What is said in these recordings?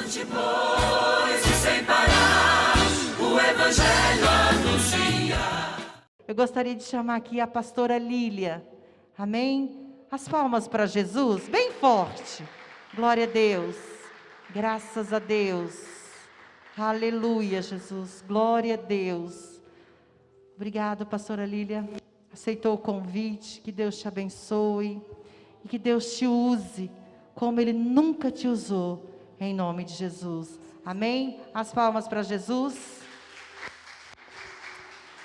Lute, pois, e sem parar, o Evangelho anuncia. Eu gostaria de chamar aqui a pastora Lília. Amém? As palmas para Jesus, bem forte. Glória a Deus. Graças a Deus. Aleluia, Jesus. Glória a Deus. Obrigada, pastora Lília. Aceitou o convite. Que Deus te abençoe. E que Deus te use como Ele nunca te usou. Em nome de Jesus. Amém? As palmas para Jesus.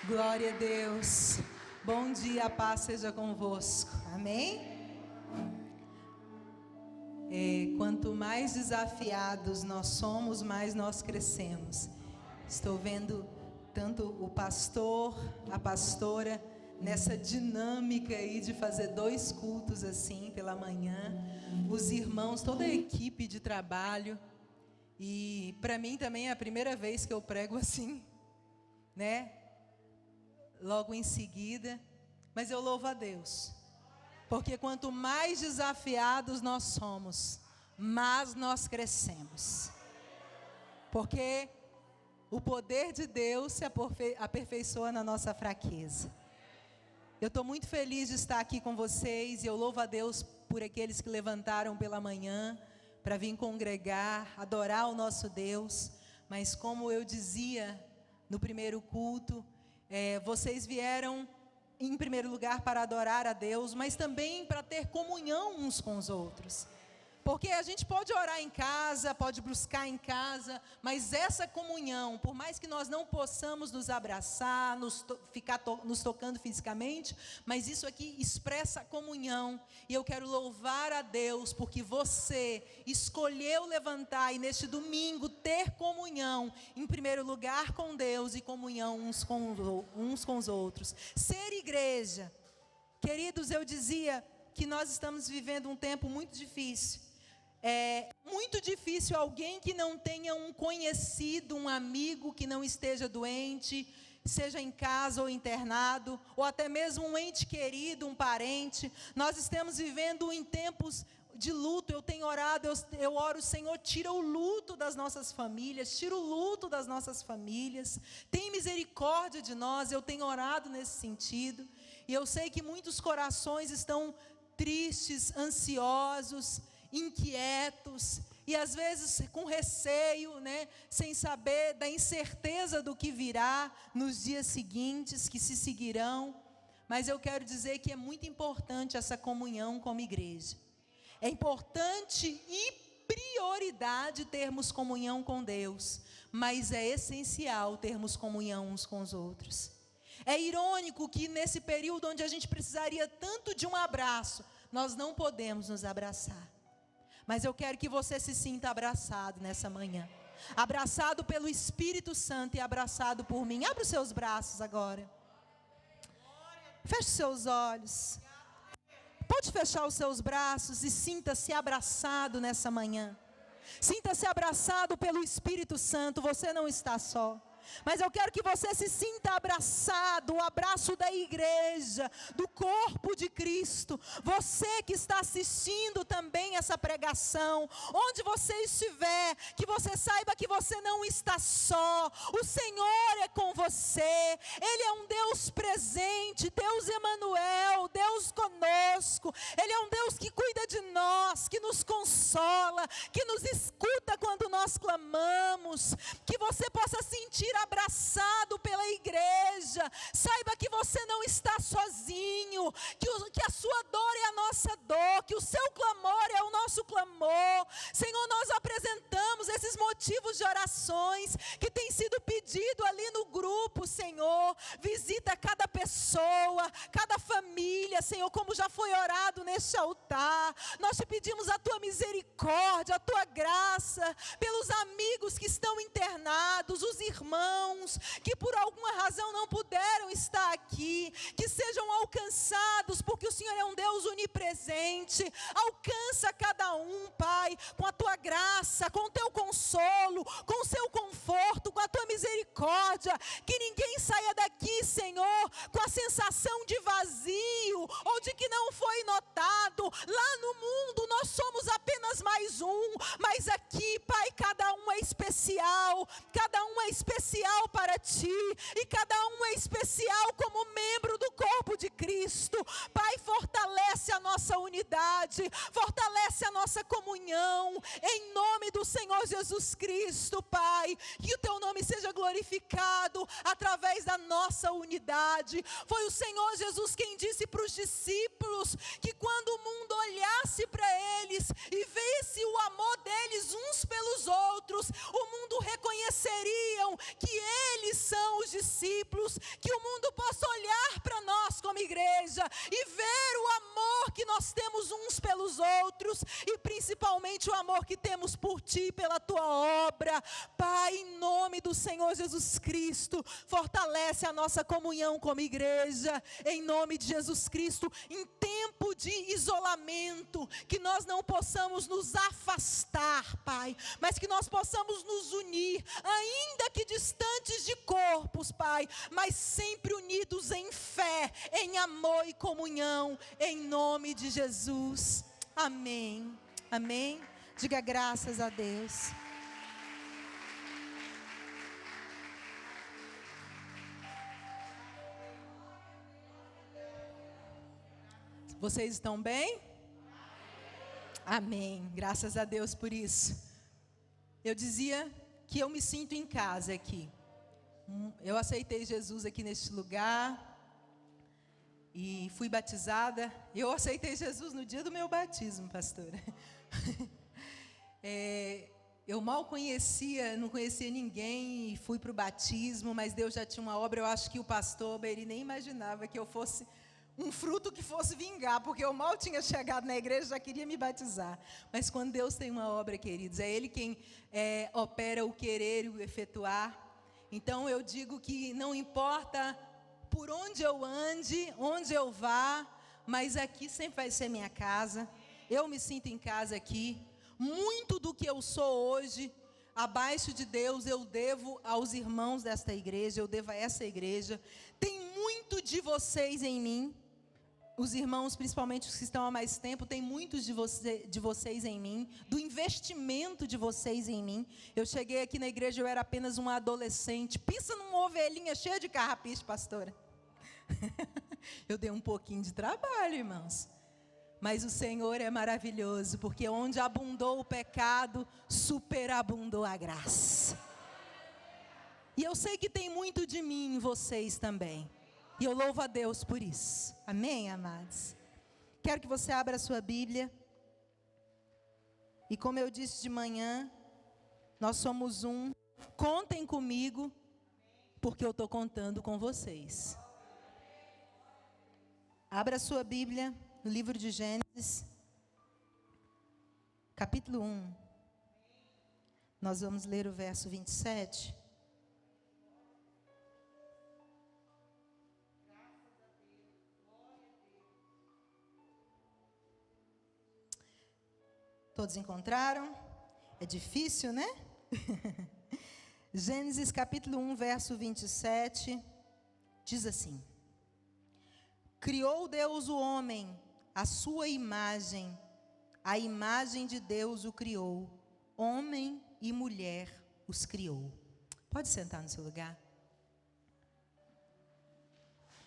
Glória a Deus. Bom dia, a paz seja convosco. Amém? Quanto mais desafiados nós somos, mais nós crescemos. Estou vendo tanto o pastor, a pastora, nessa dinâmica aí de fazer 2 cultos assim pela manhã. Os irmãos, toda a equipe de trabalho. E para mim também é a primeira vez que eu prego assim, né? Logo em seguida, mas eu louvo a Deus, porque quanto mais desafiados nós somos, mais nós crescemos, porque o poder de Deus se aperfeiçoa na nossa fraqueza. Eu estou muito feliz de estar aqui com vocês, e eu louvo a Deus por aqueles que levantaram pela manhã, para vir congregar, adorar o nosso Deus, mas como eu dizia no primeiro culto, vocês vieram em primeiro lugar para adorar a Deus, mas também para ter comunhão uns com os outros. Porque a gente pode orar em casa, pode buscar em casa, mas essa comunhão, por mais que nós não possamos nos abraçar, ficar nos tocando fisicamente, mas isso aqui expressa a comunhão. E eu quero louvar a Deus, porque você escolheu levantar e neste domingo ter comunhão, em primeiro lugar com Deus e comunhão uns com os outros. Ser igreja. Queridos, eu dizia que nós estamos vivendo um tempo muito difícil. É muito difícil alguém que não tenha um conhecido, um amigo que não esteja doente, seja em casa ou internado, ou até mesmo um ente querido, um parente. Nós estamos vivendo em tempos de luto. Eu tenho orado, eu oro, Senhor, tira o luto das nossas famílias, tira o luto das nossas famílias, tem misericórdia de nós. Eu tenho orado nesse sentido, e eu sei que muitos corações estão tristes, ansiosos, inquietos, e às vezes com receio, né, sem saber da incerteza do que virá nos dias seguintes, que se seguirão. Mas eu quero dizer que é muito importante essa comunhão como igreja. É importante e prioridade termos comunhão com Deus, mas é essencial termos comunhão uns com os outros. É irônico que nesse período onde a gente precisaria tanto de um abraço, nós não podemos nos abraçar. Mas eu quero que você se sinta abraçado nessa manhã. Abraçado pelo Espírito Santo e abraçado por mim. Abra os seus braços agora. Feche os seus olhos. Pode fechar os seus braços e sinta-se abraçado nessa manhã. Sinta-se abraçado pelo Espírito Santo. Você não está só. Mas eu quero que você se sinta abraçado, o abraço da igreja, do corpo de Cristo. Você que está assistindo também essa pregação, onde você estiver, que você saiba que você não está só. O Senhor é com você. Ele é um Deus presente, Deus Emanuel, Deus conosco. Ele é um Deus que cuida de nós, que nos consola, que nos escuta quando nós clamamos. Que você possa sentir abraçado pela igreja. Saiba que você não está sozinho, que a sua dor é a nossa dor, que o seu clamor é o nosso clamor. Senhor, nós apresentamos esses motivos de orações que tem sido pedido ali no grupo. Senhor, visita cada pessoa, cada família, Senhor, como já foi orado neste altar. Nós te pedimos a tua misericórdia, a tua graça, pelos amigos que estão internados, os irmãos que por alguma razão não puderam estar aqui, que sejam alcançados, porque o Senhor é um Deus onipresente. Alcança cada um, Pai, com a tua graça, com o teu consolo, com o seu conforto, com a tua misericórdia. Que ninguém saia daqui, Senhor, com a sensação de vazio ou de que não foi notado. Lá no mundo nós somos apenas mais um, mas aqui, Pai, cada um unidade, fortalece a nossa comunhão, em nome do Senhor Jesus Cristo, Pai, que o Teu nome seja glorificado através da nossa unidade. Foi o Senhor Jesus quem disse para os discípulos que quando o mundo olhasse para eles e visse o amor deles uns pelos outros, o mundo reconheceriam que eles são os discípulos, que o mundo possa olhar para nós como igreja e ver o amor que nós temos uns pelos outros e principalmente o amor que temos por Ti, pela Tua obra. Pai, em nome do Senhor Jesus Cristo, fortalece a nossa comunhão como igreja, em nome de Jesus Cristo, em tempo de isolamento, que nós não possamos nos afastar, Pai, mas que nós possamos nos unir, ainda que distantes de corpos, Pai, mas sempre unidos em fé, em amor e comunhão, em nome de Jesus. Amém. Amém. Diga graças a Deus. Vocês estão bem? Amém. Graças a Deus por isso. Eu dizia que eu me sinto em casa aqui. Eu aceitei Jesus aqui neste lugar e fui batizada. Eu aceitei Jesus no dia do meu batismo, pastora. Eu mal conhecia, não conhecia ninguém e fui para o batismo, mas Deus já tinha uma obra. Eu acho que o pastor, ele nem imaginava que eu fosse um fruto que fosse vingar, porque eu mal tinha chegado na igreja, já queria me batizar. Mas quando Deus tem uma obra, queridos, é Ele quem opera o querer e o efetuar. Então eu digo que não importa por onde eu ande, onde eu vá, mas aqui sempre vai ser minha casa. Eu me sinto em casa aqui. Muito do que eu sou hoje, abaixo de Deus, eu devo aos irmãos desta igreja, eu devo a essa igreja. Tem muito de vocês em mim. Os irmãos, principalmente os que estão há mais tempo, tem muitos de vocês em mim, do investimento de vocês em mim. Eu cheguei aqui na igreja, eu era apenas uma adolescente. Pensa numa ovelhinha cheia de carrapicho, pastora. Eu dei um pouquinho de trabalho, irmãos. Mas o Senhor é maravilhoso, porque onde abundou o pecado, superabundou a graça. E eu sei que tem muito de mim em vocês também. E eu louvo a Deus por isso. Amém, amados? Quero que você abra a sua Bíblia. E como eu disse de manhã, nós somos um. Contem comigo, porque eu estou contando com vocês. Abra a sua Bíblia no livro de Gênesis, capítulo 1. Nós vamos ler o verso 27. Todos encontraram? É difícil, né? Gênesis capítulo 1, verso 27, diz assim: Criou Deus o homem, à sua imagem, a imagem de Deus o criou, homem e mulher os criou. Pode sentar no seu lugar.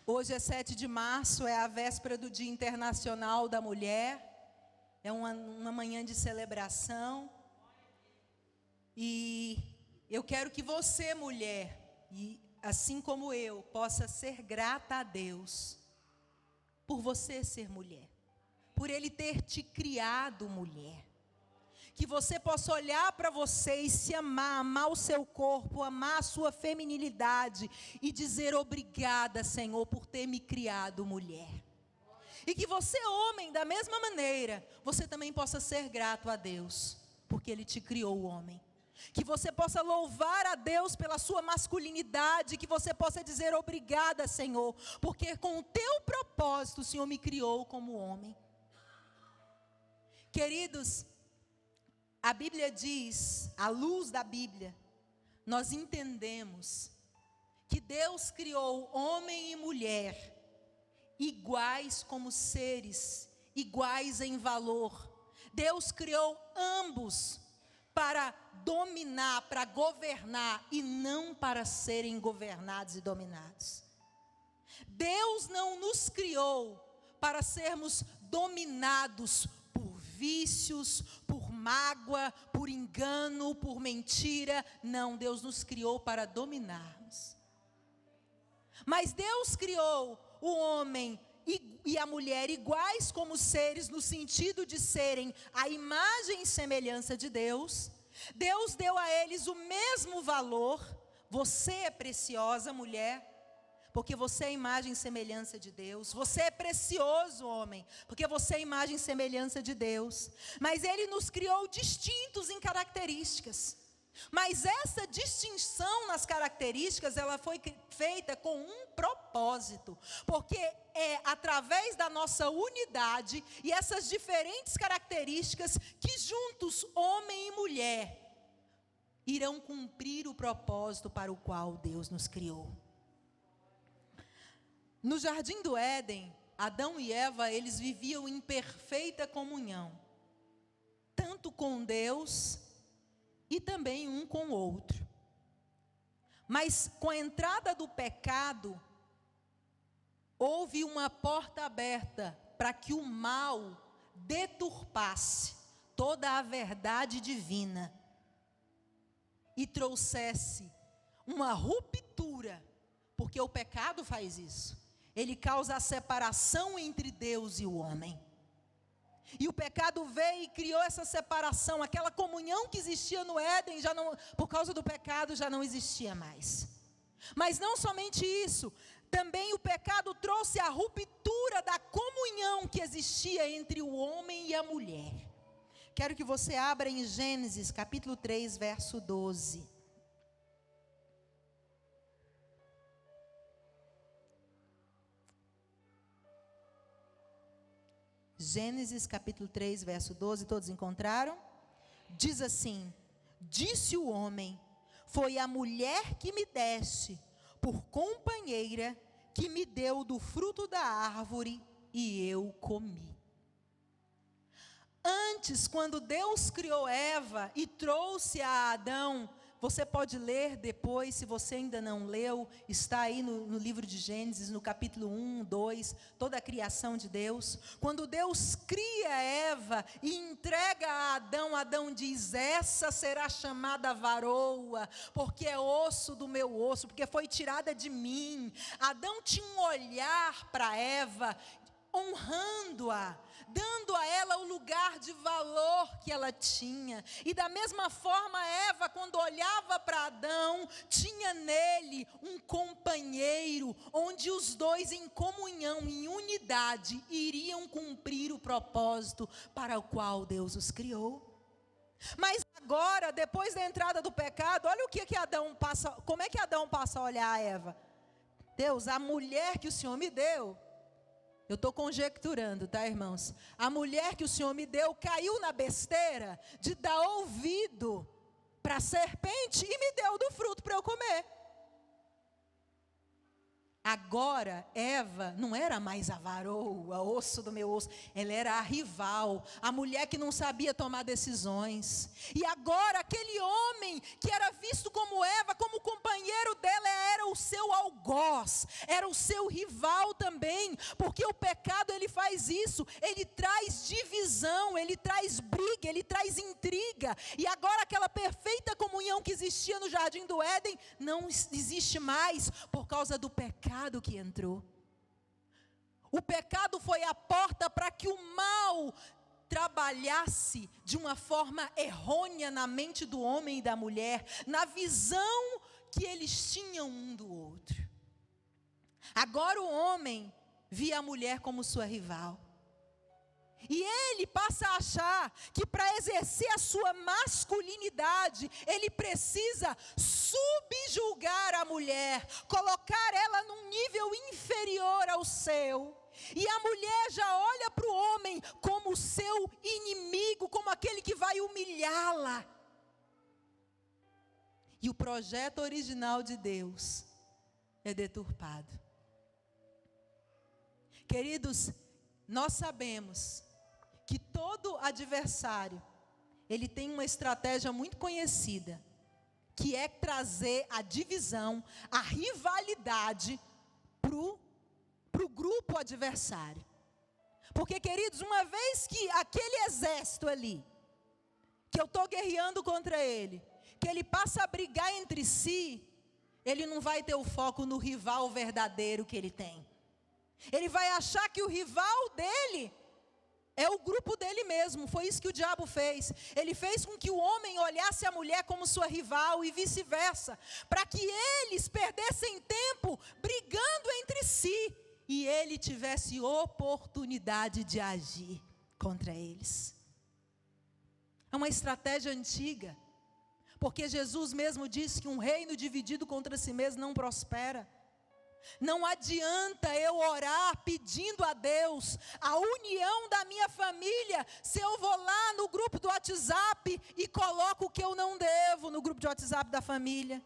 Hoje é 7 de março, é a véspera do Dia Internacional da Mulher. É uma manhã de celebração. E eu quero que você, mulher, e assim como eu, possa ser grata a Deus por você ser mulher, por Ele ter te criado mulher. Que você possa olhar para você e se amar, amar o seu corpo, amar a sua feminilidade e dizer obrigada, Senhor, por ter me criado mulher. E que você, homem, da mesma maneira, você também possa ser grato a Deus, porque Ele te criou homem. Que você possa louvar a Deus pela sua masculinidade, que você possa dizer obrigada, Senhor, porque com o teu propósito o Senhor me criou como homem. Queridos, a Bíblia diz, à luz da Bíblia, nós entendemos que Deus criou homem e mulher iguais como seres, iguais em valor. Deus criou ambos para dominar, para governar, e não para serem governados e dominados. Deus não nos criou para sermos dominados por vícios, por mágoa, por engano, por mentira. Não, Deus nos criou para dominarmos. Mas Deus criou o homem e a mulher iguais como seres, no sentido de serem a imagem e semelhança de Deus. Deus deu a eles o mesmo valor. Você é preciosa, mulher, porque você é a imagem e semelhança de Deus. Você é precioso, homem, porque você é a imagem e semelhança de Deus. Mas Ele nos criou distintos em características. Mas essa distinção nas características, ela foi feita com um propósito. Porque é através da nossa unidade e essas diferentes características que juntos, homem e mulher, irão cumprir o propósito para o qual Deus nos criou. No jardim do Éden, Adão e Eva, eles viviam em perfeita comunhão, tanto com Deus e também um com o outro. Mas com a entrada do pecado, houve uma porta aberta para que o mal deturpasse toda a verdade divina e trouxesse uma ruptura, porque o pecado faz isso. Ele causa a separação entre Deus e o homem. E o pecado veio e criou essa separação, aquela comunhão que existia no Éden, já não, por causa do pecado, já não existia mais. Mas não somente isso, também o pecado trouxe a ruptura da comunhão que existia entre o homem e a mulher. Quero que você abra em Gênesis, capítulo 3, verso 12. Gênesis capítulo 3, verso 12, todos encontraram? Diz assim: disse o homem, foi a mulher que me deste por companheira, que me deu do fruto da árvore e eu comi. Antes, quando Deus criou Eva e trouxe a Adão, você pode ler depois, se você ainda não leu, está aí no livro de Gênesis, no capítulo 1, 2, toda a criação de Deus. Quando Deus cria Eva e entrega a Adão, Adão diz: essa será chamada varoa, porque é osso do meu osso, porque foi tirada de mim. Adão tinha um olhar para Eva, honrando-a, dando a ela o lugar de valor que ela tinha. E da mesma forma, Eva, quando olhava para Adão, tinha nele um companheiro, onde os dois em comunhão, em unidade, iriam cumprir o propósito para o qual Deus os criou. Mas agora, depois da entrada do pecado, olha o que Adão passa, como é que Adão passa a olhar a Eva? Deus, a mulher que o Senhor me deu, eu estou conjecturando, tá, irmãos? A mulher que o Senhor me deu caiu na besteira de dar ouvido para a serpente e me deu do fruto para eu comer. Agora, Eva não era mais a varoa, osso do meu osso. Ela era a rival, a mulher que não sabia tomar decisões. E agora, aquele homem que era visto como Eva, como companheiro dela, era o seu algoz, era o seu rival também. Porque o pecado, ele faz isso. Ele traz divisão, ele traz briga, ele traz intriga. E agora, aquela perfeita comunhão que existia no jardim do Éden, não existe mais por causa do pecado que entrou. O pecado foi a porta para que o mal trabalhasse de uma forma errônea na mente do homem e da mulher, na visão que eles tinham um do outro. Agora o homem via a mulher como sua rival. E ele passa a achar que para exercer a sua masculinidade, ele precisa subjugar a mulher, colocar ela num nível inferior ao seu. E a mulher já olha para o homem como seu inimigo, como aquele que vai humilhá-la. E o projeto original de Deus é deturpado. Queridos, nós sabemos que todo adversário, ele tem uma estratégia muito conhecida, que é trazer a divisão, a rivalidade para o grupo adversário. Porque, queridos, uma vez que aquele exército ali, que eu estou guerreando contra ele, que ele passa a brigar entre si, ele não vai ter o foco no rival verdadeiro que ele tem. Ele vai achar que o rival dele é o grupo dele mesmo. Foi isso que o diabo fez. Ele fez com que o homem olhasse a mulher como sua rival e vice-versa, para que eles perdessem tempo brigando entre si e ele tivesse oportunidade de agir contra eles. É uma estratégia antiga, porque Jesus mesmo disse que um reino dividido contra si mesmo não prospera. Não adianta eu orar pedindo a Deus a união da minha família, se eu vou lá no grupo do WhatsApp e coloco o que eu não devo no grupo de WhatsApp da família.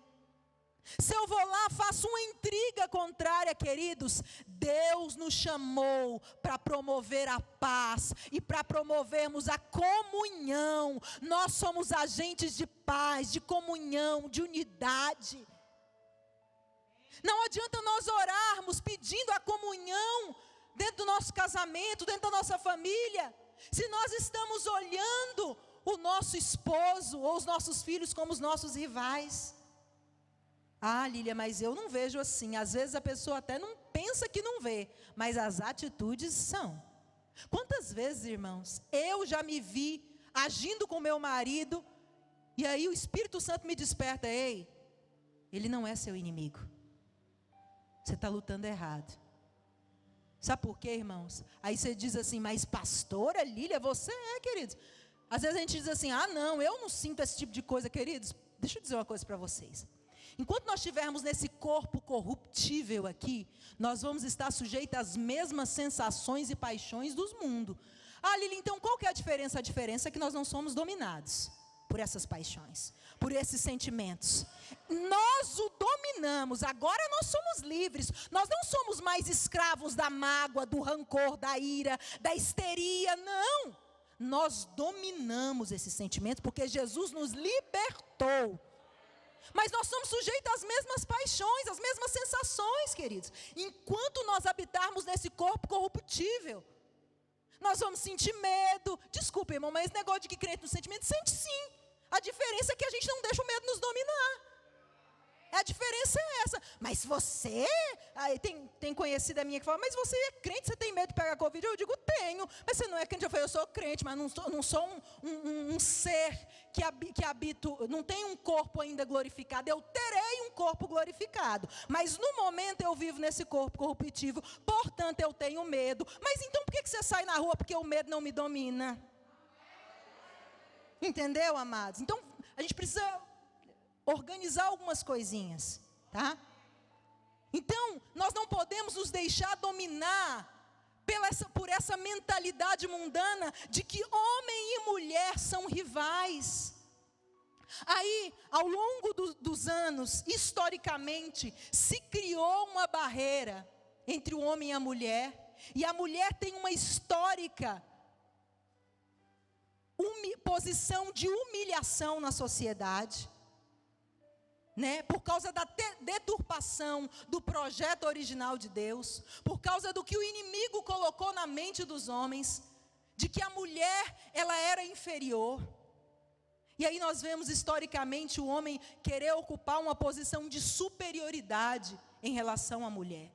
Se eu vou lá, faço uma intriga contrária, queridos. Deus nos chamou para promover a paz e para promovermos a comunhão. Nós somos agentes de paz, de comunhão, de unidade. Não adianta nós orarmos pedindo a comunhão dentro do nosso casamento, dentro da nossa família, se nós estamos olhando o nosso esposo ou os nossos filhos como os nossos rivais. Ah, Lília, mas eu não vejo assim. Às vezes a pessoa até não pensa que não vê, mas as atitudes são. Quantas vezes, irmãos, eu já me vi agindo com meu marido, e aí o Espírito Santo me desperta: ei, ele não é seu inimigo. Você está lutando errado. Sabe por quê, irmãos? Aí você diz assim: mas pastora Lília, você é, queridos. Às vezes a gente diz assim: ah não, eu não sinto esse tipo de coisa, queridos. Deixa eu dizer uma coisa para vocês. Enquanto nós estivermos nesse corpo corruptível aqui, nós vamos estar sujeitos às mesmas sensações e paixões do mundo. Ah, Lília, então qual que é a diferença? A diferença é que nós não somos dominados por essas paixões, por esses sentimentos. Nós o dominamos, agora nós somos livres. Nós não somos mais escravos da mágoa, do rancor, da ira, da histeria, não. Nós dominamos esses sentimentos porque Jesus nos libertou. Mas nós somos sujeitos às mesmas paixões, às mesmas sensações, queridos. Enquanto nós habitarmos nesse corpo corruptível, nós vamos sentir medo. Desculpa, irmão, mas esse negócio de que crente não sente medo, sente sim. A diferença é que a gente não deixa o medo nos dominar. A diferença é essa. Mas você, aí tem conhecida minha que fala: mas você é crente, você tem medo de pegar Covid? Eu digo: tenho. Mas você não é crente? Eu falo: eu sou crente, mas não sou um ser que habito, não tenho um corpo ainda glorificado. Eu terei um corpo glorificado, mas no momento eu vivo nesse corpo corruptível, portanto eu tenho medo. Mas então por que você sai na rua? Porque o medo não me domina. Entendeu, amados? Então a gente precisa organizar algumas coisinhas, tá? Então, nós não podemos nos deixar dominar por essa mentalidade mundana de que homem e mulher são rivais. Aí, ao longo dos anos, historicamente, se criou uma barreira entre o homem e a mulher tem uma histórica posição de humilhação na sociedade. Por causa da deturpação do projeto original de Deus, por causa do que o inimigo colocou na mente dos homens, de que a mulher, ela era inferior. E aí nós vemos historicamente o homem querer ocupar uma posição de superioridade em relação à mulher.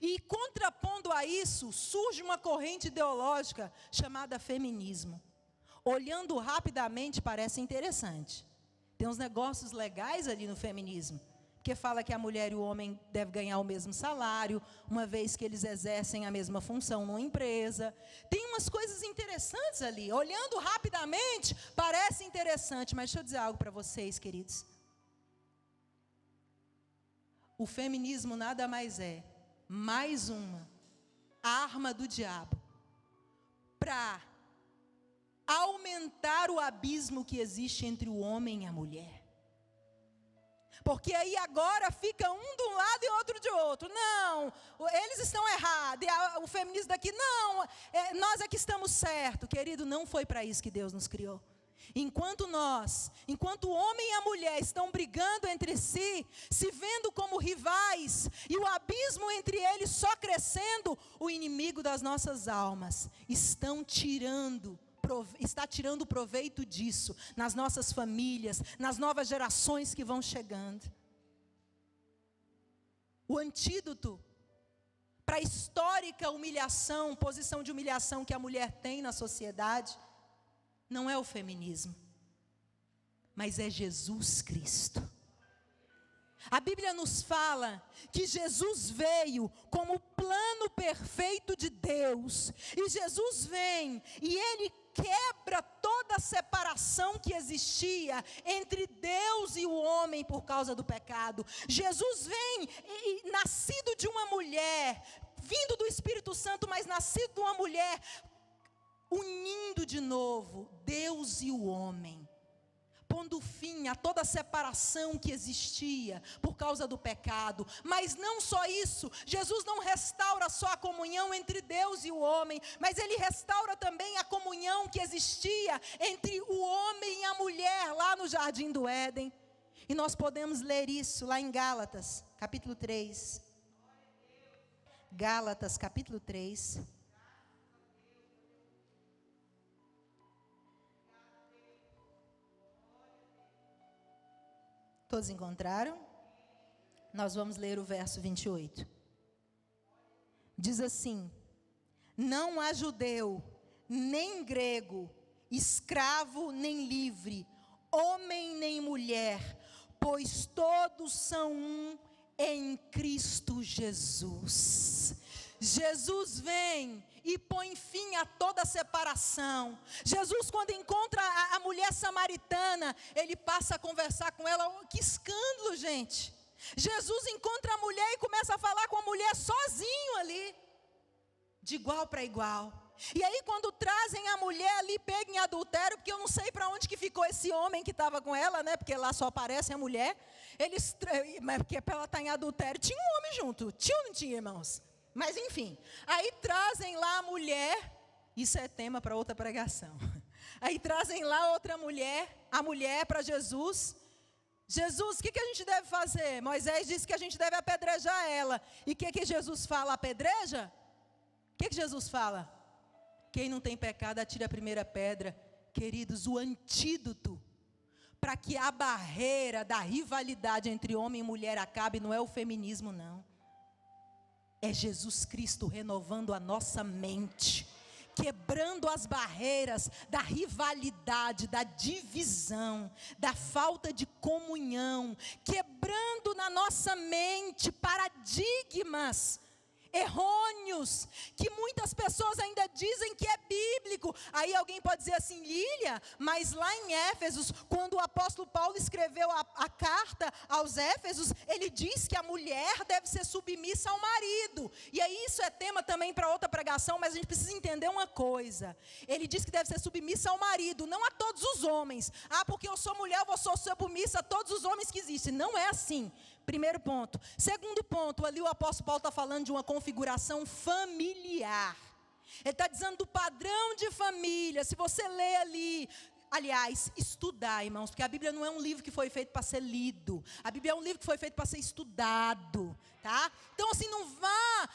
E contrapondo a isso, surge uma corrente ideológica chamada feminismo. Olhando rapidamente parece interessante. Tem uns negócios legais ali no feminismo, porque fala que a mulher e o homem devem ganhar o mesmo salário, uma vez que eles exercem a mesma função numa empresa. Tem umas coisas interessantes ali. Olhando rapidamente, parece interessante, mas deixa eu dizer algo para vocês, queridos. O feminismo nada mais é mais uma arma do diabo para aumentar o abismo que existe entre o homem e a mulher. Porque aí agora fica um de um lado e outro de outro. Não, eles estão errados. E o feminismo daqui, não, nós é que estamos certos. Querido, não foi para isso que Deus nos criou. Enquanto o homem e a mulher estão brigando entre si, se vendo como rivais, e o abismo entre eles só crescendo, o inimigo das nossas almas está tirando proveito disso, nas nossas famílias, nas novas gerações que vão chegando. O antídoto para a histórica humilhação, posição de humilhação que a mulher tem na sociedade, não é o feminismo, mas é Jesus Cristo. A Bíblia nos fala que Jesus veio como o plano perfeito de Deus. E Jesus vem e Ele quebra toda a separação que existia entre Deus e o homem por causa do pecado. Jesus vem e nascido de uma mulher, vindo do Espírito Santo, mas nascido de uma mulher, unindo de novo Deus e o homem, pondo fim a toda a separação que existia por causa do pecado. Mas não só isso, Jesus não restaura só a comunhão entre Deus e o homem, mas Ele restaura também a comunhão que existia entre o homem e a mulher lá no Jardim do Éden. E nós podemos ler isso lá em Gálatas, capítulo 3. Gálatas, capítulo 3. Todos encontraram? Nós vamos ler o verso 28. Diz assim: não há judeu, nem grego, escravo nem livre, homem nem mulher, pois todos são um em Cristo Jesus. Jesus vem e põe fim a toda separação. Jesus, quando encontra a mulher samaritana, Ele passa a conversar com ela. Oh, que escândalo, gente. Jesus encontra a mulher e começa a falar com a mulher sozinho ali, de igual para igual. E aí quando trazem a mulher ali pega em adultério, porque eu não sei para onde que ficou esse homem que estava com ela, né? Porque lá só aparece a mulher. Mas porque para ela estar em adultério, tinha um homem junto. Tinha ou não tinha, irmãos? Mas enfim, aí trazem lá a mulher, isso é tema para outra pregação. Aí trazem lá outra mulher, a mulher para Jesus. Jesus, o que a gente deve fazer? Moisés disse que a gente deve apedrejar ela. E o que Jesus fala? Apedreja? O que Jesus fala? Quem não tem pecado, atire a primeira pedra. Queridos, o antídoto para que a barreira da rivalidade entre homem e mulher acabe não é o feminismo, não. É Jesus Cristo renovando a nossa mente, quebrando as barreiras da rivalidade, da divisão, da falta de comunhão, quebrando na nossa mente paradigmas errôneos, que muitas pessoas ainda dizem que é bíblico. Aí alguém pode dizer assim: Lília, mas lá em Éfesos, quando o apóstolo Paulo escreveu a carta aos Éfesos, ele diz que a mulher deve ser submissa ao marido. E aí isso é tema também para outra pregação, mas a gente precisa entender uma coisa. Ele diz que deve ser submissa ao marido, não a todos os homens. Ah, porque eu sou mulher, eu vou ser submissa a todos os homens que existem. Não é assim. Primeiro ponto. Segundo ponto, ali o apóstolo Paulo está falando de uma configuração familiar. Ele está dizendo do padrão de família. Se você lê ali, aliás, estudar, irmãos, porque a Bíblia não é um livro que foi feito para ser lido. A Bíblia é um livro que foi feito para ser estudado, tá? Então assim, não vá,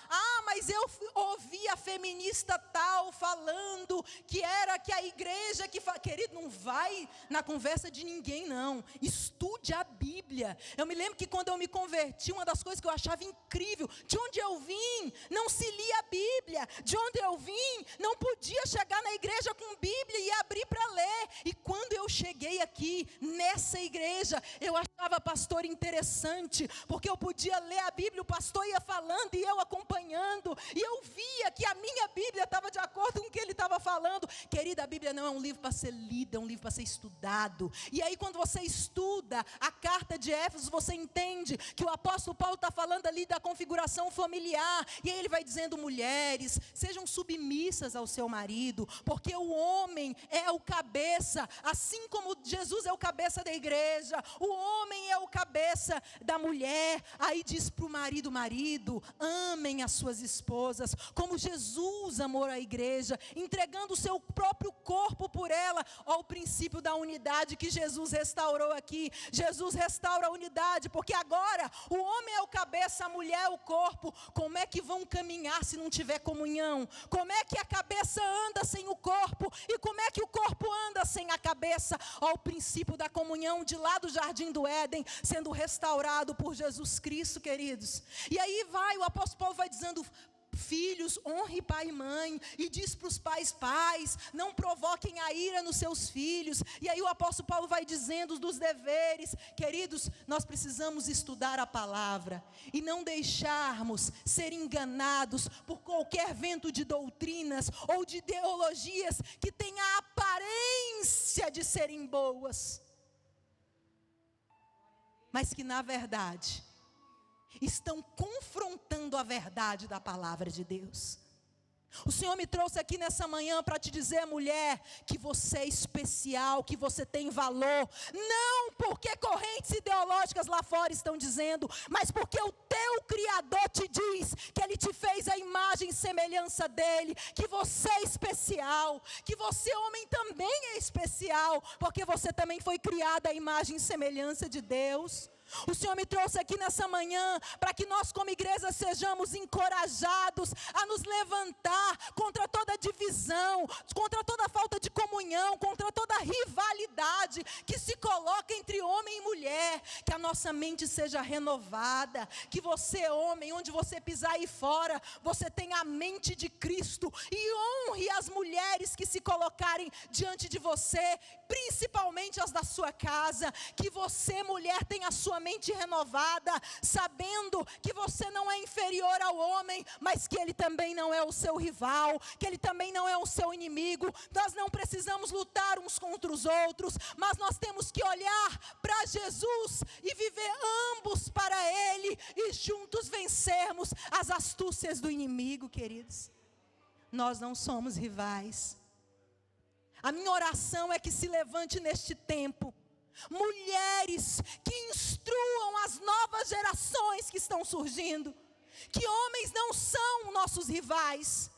mas eu ouvi a feminista tal falando que era que a igreja que... Querido, não vai na conversa de ninguém, não. Estude a Bíblia. Eu me lembro que quando eu me converti, uma das coisas que eu achava incrível, de onde eu vim, não se lia a Bíblia. De onde eu vim, não podia chegar na igreja com Bíblia e abrir para ler. E quando eu cheguei aqui, nessa igreja, eu achava, pastor, interessante, porque eu podia ler a Bíblia, o pastor ia falando e eu acompanhando, e eu via que a minha Bíblia estava de acordo com o que ele estava falando. Querida, a Bíblia não é um livro para ser lido, é um livro para ser estudado. E aí quando você estuda a carta de Éfesos, você entende que o apóstolo Paulo está falando ali da configuração familiar, e aí ele vai dizendo: mulheres, sejam submissas ao seu marido, porque o homem é o cabeça, assim como Jesus é o cabeça da igreja, o homem é o cabeça da mulher. Aí diz para o marido, amem as suas esposas, como Jesus amou a igreja, entregando o seu próprio corpo por ela. Olha o princípio da unidade que Jesus restaurou aqui. Jesus restaura a unidade, porque agora o homem é o cabeça, a mulher é o corpo. Como é que vão caminhar se não tiver comunhão? Como é que a cabeça anda sem o corpo? E como é que o corpo anda sem a cabeça? Olha o princípio da comunhão de lá do Jardim do Éden, sendo restaurado por Jesus Cristo, queridos. E aí o apóstolo Paulo vai dizendo: filhos, honre pai e mãe. E diz para os pais: pais, não provoquem a ira nos seus filhos. E aí o apóstolo Paulo vai dizendo dos deveres. Queridos, nós precisamos estudar a palavra e não deixarmos ser enganados por qualquer vento de doutrinas ou de ideologias que tenha a aparência de serem boas, mas que na verdade estão confrontando a verdade da palavra de Deus. O Senhor me trouxe aqui nessa manhã para te dizer, mulher, que você é especial, que você tem valor. Não porque correntes ideológicas lá fora estão dizendo, mas porque o teu Criador te diz que Ele te fez a imagem e semelhança dEle, que você é especial, que você, homem, também é especial, porque você também foi criada à imagem e semelhança de Deus. O Senhor me trouxe aqui nessa manhã para que nós como igreja sejamos encorajados a nos levantar contra toda divisão, contra toda falta de comunhão, contra toda rivalidade que se coloca entre homem e mulher. Que a nossa mente seja renovada, que você, homem, onde você pisar aí fora, você tenha a mente de Cristo e honre as mulheres que se colocarem diante de você, principalmente as da sua casa. Que você, mulher, tenha a sua mente renovada, sabendo que você não é inferior ao homem, mas que ele também não é o seu rival, que ele também não é o seu inimigo. Nós não precisamos lutar uns contra os outros, mas nós temos que olhar para Jesus e viver ambos para Ele, e juntos vencermos as astúcias do inimigo, queridos. Nós não somos rivais. A minha oração é que se levante neste tempo mulheres que instruam as novas gerações que estão surgindo, que homens não são nossos rivais,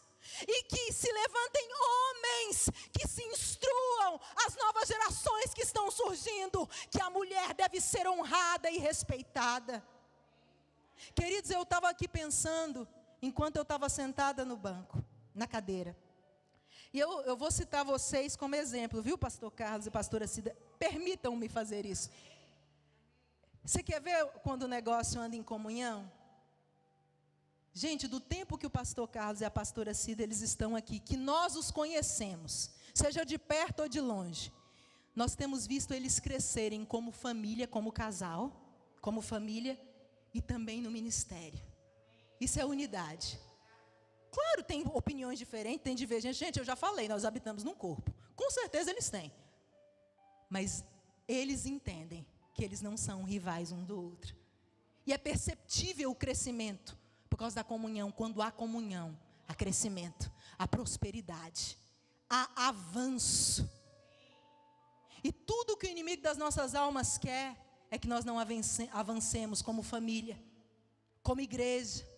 e que se levantem homens que se instruam as novas gerações que estão surgindo, que a mulher deve ser honrada e respeitada. Queridos, eu estava aqui pensando, enquanto eu estava sentada no banco, na cadeira, e eu vou citar vocês como exemplo, viu, pastor Carlos e pastora Cida? Permitam-me fazer isso. Você quer ver quando o negócio anda em comunhão? Gente, do tempo que o pastor Carlos e a pastora Cida, eles estão aqui, que nós os conhecemos, seja de perto ou de longe, nós temos visto eles crescerem como família, como casal, como família e também no ministério. Isso é unidade. Claro, tem opiniões diferentes, tem divergência. Gente, eu já falei, nós habitamos num corpo. Com certeza eles têm. Mas eles entendem que eles não são rivais um do outro. E é perceptível o crescimento por causa da comunhão. Quando há comunhão, há crescimento, há prosperidade, há avanço. E tudo que o inimigo das nossas almas quer é que nós não avancemos como família, como igreja.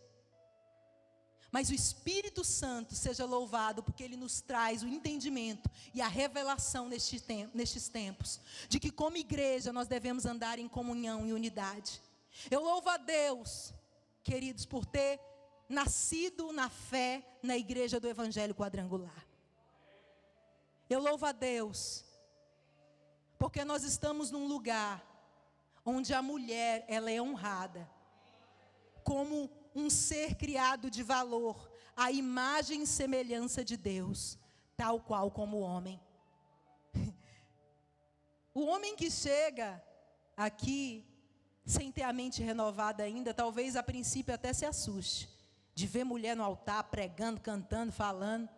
Mas o Espírito Santo seja louvado, porque Ele nos traz o entendimento e a revelação nestes tempos, de que como igreja nós devemos andar em comunhão e unidade. Eu louvo a Deus, queridos, por ter nascido na fé na igreja do Evangelho Quadrangular. Eu louvo a Deus, porque nós estamos num lugar onde a mulher, ela é honrada como um ser criado de valor, à imagem e semelhança de Deus, tal qual como o homem. O homem que chega aqui sem ter a mente renovada ainda, talvez a princípio até se assuste de ver mulher no altar pregando, cantando, falando,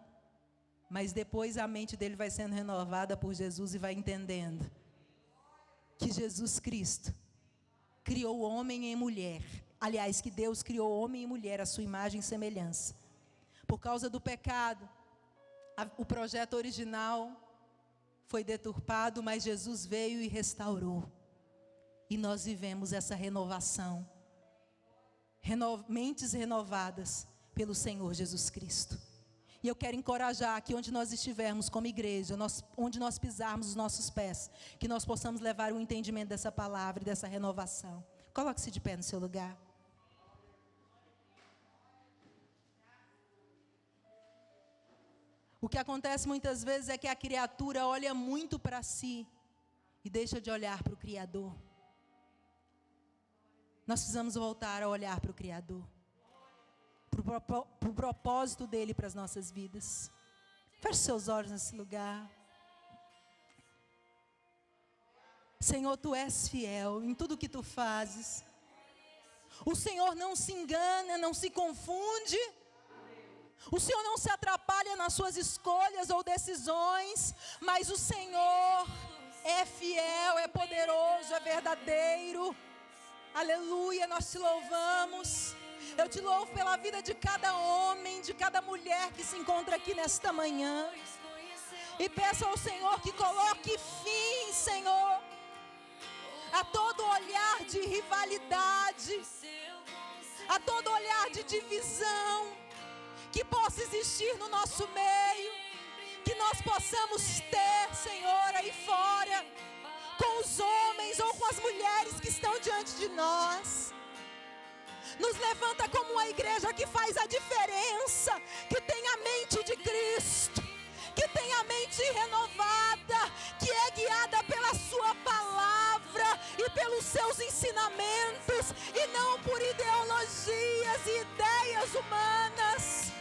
mas depois a mente dele vai sendo renovada por Jesus e vai entendendo que Jesus Cristo criou homem e mulher. Aliás, que Deus criou homem e mulher à sua imagem e semelhança. Por causa do pecado, o projeto original foi deturpado, mas Jesus veio e restaurou. E nós vivemos essa renovação. Mentes renovadas pelo Senhor Jesus Cristo. E eu quero encorajar aqui onde nós estivermos como igreja, onde nós pisarmos os nossos pés, que nós possamos levar o entendimento dessa palavra e dessa renovação. Coloque-se de pé no seu lugar. O que acontece muitas vezes é que a criatura olha muito para si e deixa de olhar para o Criador. Nós precisamos voltar a olhar para o Criador, para o propósito dEle para as nossas vidas. Feche seus olhos nesse lugar. Senhor, Tu és fiel em tudo que Tu fazes. O Senhor não se engana, não se confunde. O Senhor não se atrapalha nas suas escolhas ou decisões, mas o Senhor é fiel, é poderoso, é verdadeiro. Aleluia, nós Te louvamos. Eu Te louvo pela vida de cada homem, de cada mulher que se encontra aqui nesta manhã. E peço ao Senhor que coloque fim, Senhor, a todo olhar de rivalidade, a todo olhar de divisão que possa existir no nosso meio, que nós possamos ter, Senhor, aí fora, com os homens ou com as mulheres que estão diante de nós. Nos levanta como uma igreja que faz a diferença, que tem a mente de Cristo, que tem a mente renovada, que é guiada pela Sua palavra e pelos Seus ensinamentos, e não por ideologias e ideias humanas,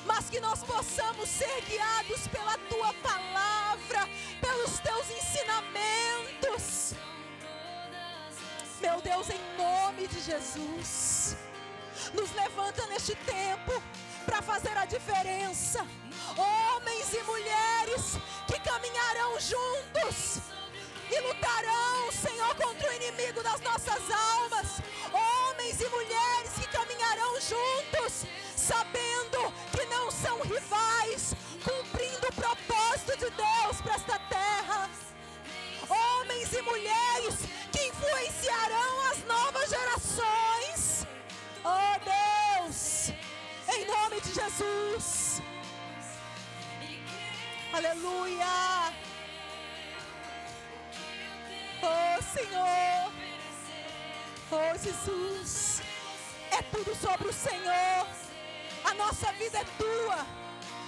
mas que nós possamos ser guiados pela Tua palavra, pelos Teus ensinamentos. Meu Deus, em nome de Jesus, nos levanta neste tempo para fazer a diferença. Homens e mulheres que caminharão juntos e lutarão, Senhor, contra o inimigo das nossas almas. Homens e mulheres que caminharão juntos, sabendo que não são rivais, cumprindo o propósito de Deus para esta terra. Homens e mulheres que influenciarão as novas gerações. Oh Deus, em nome de Jesus. Aleluia. Oh Senhor, oh Jesus, é tudo sobre o Senhor. A nossa vida é Tua.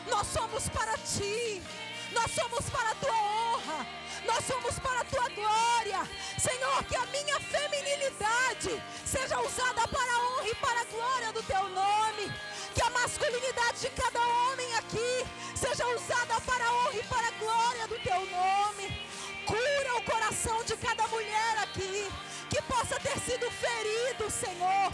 Nós somos para Ti. Nós somos para a Tua honra. Nós somos para a Tua glória. Senhor, que a minha feminilidade seja usada para a honra e para a glória do Teu nome. Que a masculinidade de cada homem aqui seja usada para a honra e para a glória do Teu nome. Cura o coração de cada mulher aqui, que possa ter sido ferido, Senhor,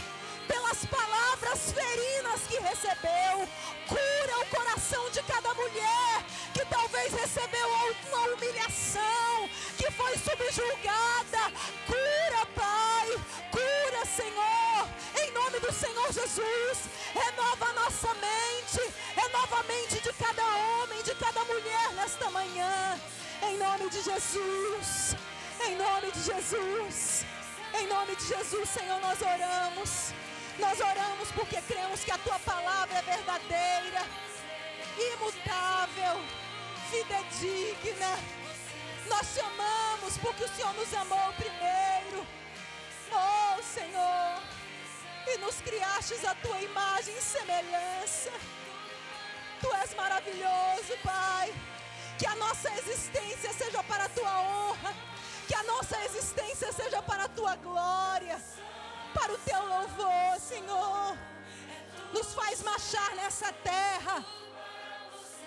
pelas palavras ferinas que recebeu. Cura o coração de cada mulher que talvez recebeu alguma humilhação, que foi subjugada. Cura, Pai, cura, Senhor, em nome do Senhor Jesus. Renova a nossa mente, renova a mente de cada homem, de cada mulher nesta manhã, em nome de Jesus, em nome de Jesus, em nome de Jesus. Senhor, nós oramos. Nós oramos porque cremos que a Tua palavra é verdadeira, imutável, fidedigna. Nós Te amamos porque o Senhor nos amou primeiro. Oh Senhor, e nos criastes a Tua imagem e semelhança. Tu és maravilhoso, Pai. Que a nossa existência seja para a Tua honra, que a nossa existência seja para a Tua glória, para o Teu louvor, Senhor. Nos faz marchar nessa terra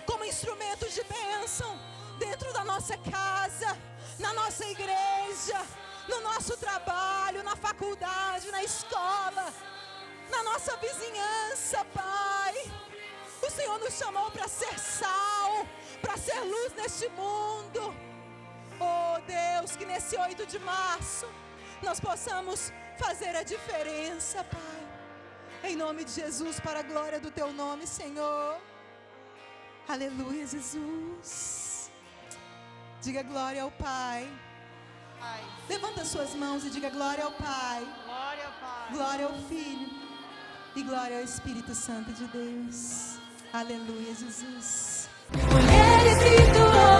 como instrumentos de bênção, dentro da nossa casa, na nossa igreja, no nosso trabalho, na faculdade, na escola, na nossa vizinhança, Pai. O Senhor nos chamou para ser sal, para ser luz neste mundo. Oh Deus, que nesse 8 de março nós possamos fazer a diferença, Pai. Em nome de Jesus, para a glória do Teu nome, Senhor. Aleluia, Jesus. Diga glória ao Pai. Levanta suas mãos e diga glória ao Pai, Glória ao Pai. glória ao Filho e glória ao Espírito Santo de Deus. Aleluia, Jesus. Mulher espirituosa.